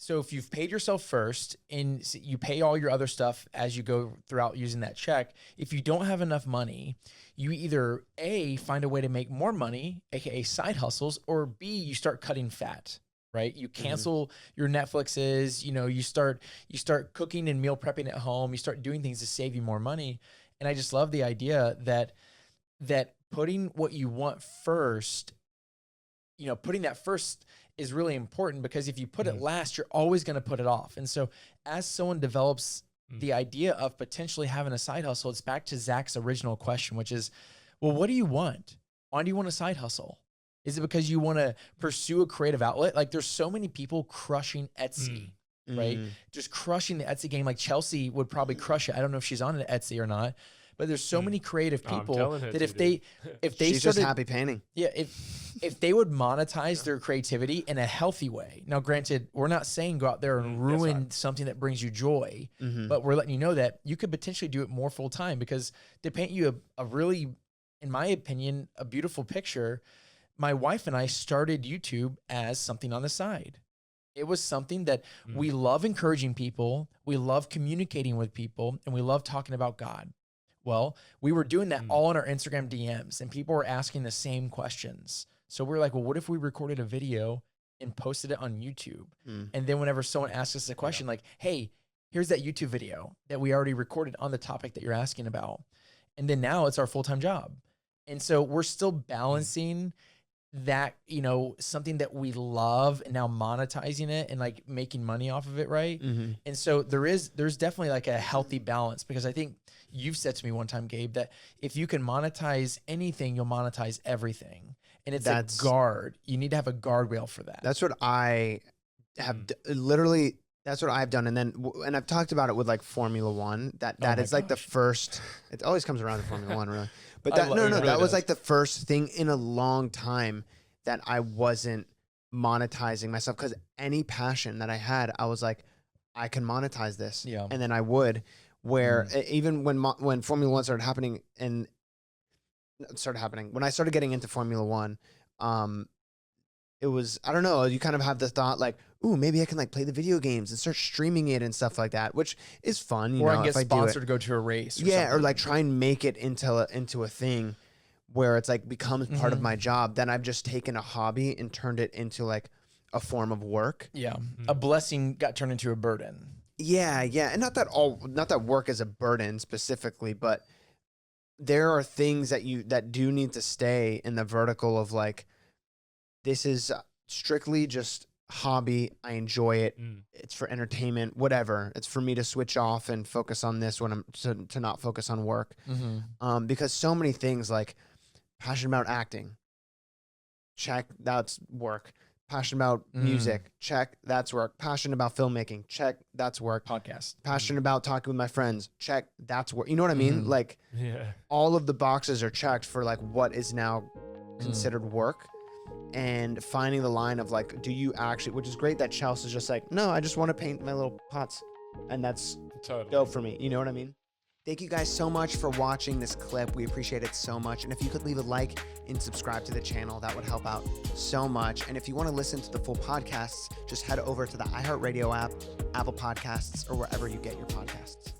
So if you've paid yourself first and you pay all your other stuff as you go throughout using that check, if you don't have enough money, you either A, find a way to make more money, aka side hustles, or B, you start cutting fat, right? You cancel your Netflixes, you start cooking and meal prepping at home, you start doing things to save you more money. And I just love the idea that putting what you want first, putting that first is really important, because if you put it last, you're always going to put it off. And so as someone develops the idea of potentially having a side hustle, it's back to Zach's original question, which is, well, what do you want? Why do you want a side hustle? Is it because you want to pursue a creative outlet? Like, there's so many people crushing Etsy, right? Just crushing the Etsy game. Like Chelsea would probably crush it. I don't know if she's on Etsy or not, but there's so many creative people that if they she's just happy painting. Yeah. If they would monetize their creativity in a healthy way. Now, granted, we're not saying go out there and ruin something that brings you joy, but we're letting you know that you could potentially do it more full time, because to paint you a really, in my opinion, a beautiful picture, my wife and I started YouTube as something on the side. It was something that we love encouraging people, we love communicating with people, and we love talking about God. Well, we were doing that all in our Instagram DMs, and people were asking the same questions. So we were like, well, what if we recorded a video and posted it on YouTube? And then whenever someone asks us a question like, hey, here's that YouTube video that we already recorded on the topic that you're asking about. And then now it's our full-time job. And so we're still balancing that, something that we love, and now monetizing it and like making money off of it. Right. And so there's definitely like a healthy balance, because I think you've said to me one time, Gabe, that if you can monetize anything, you'll monetize everything. And it's a guard. You need to have a guardrail for that. That's what I have literally. That's what I've done. And I've talked about it with like Formula One. That is like the first. It always comes around to Formula One, really. But that was like the first thing in a long time that I wasn't monetizing myself, because any passion that I had, I was like, I can monetize this. Yeah. And then I would. Where even when Formula One started happening, when I started getting into Formula One, it was, I don't know, you kind of have the thought like, ooh, maybe I can like play the video games and start streaming it and stuff like that, which is fun. Or I can get sponsored to go to a race. Or like try and make it into a thing where it's like becomes part of my job. Then I've just taken a hobby and turned it into like a form of work. Yeah. A blessing got turned into a burden. Yeah. And not that work is a burden specifically, but there are things that do need to stay in the vertical of like, this is strictly just hobby. I enjoy it. It's for entertainment, whatever. It's for me to switch off and focus on this when I'm to not focus on work. Because so many things, like passionate about acting, check, that's work. Passionate about music, check, that's work. Passionate about filmmaking, check, that's work. Podcast. Passionate about talking with my friends, check, that's work. You know what I mean? Like, all of the boxes are checked for like what is now considered work. And finding the line of like, do you actually, which is great that Chelsea's just like, no, I just want to paint my little pots. And that's dope for me. You know what I mean? Thank you guys so much for watching this clip. We appreciate it so much. And if you could leave a like and subscribe to the channel, that would help out so much. And if you want to listen to the full podcasts, just head over to the iHeartRadio app, Apple Podcasts, or wherever you get your podcasts.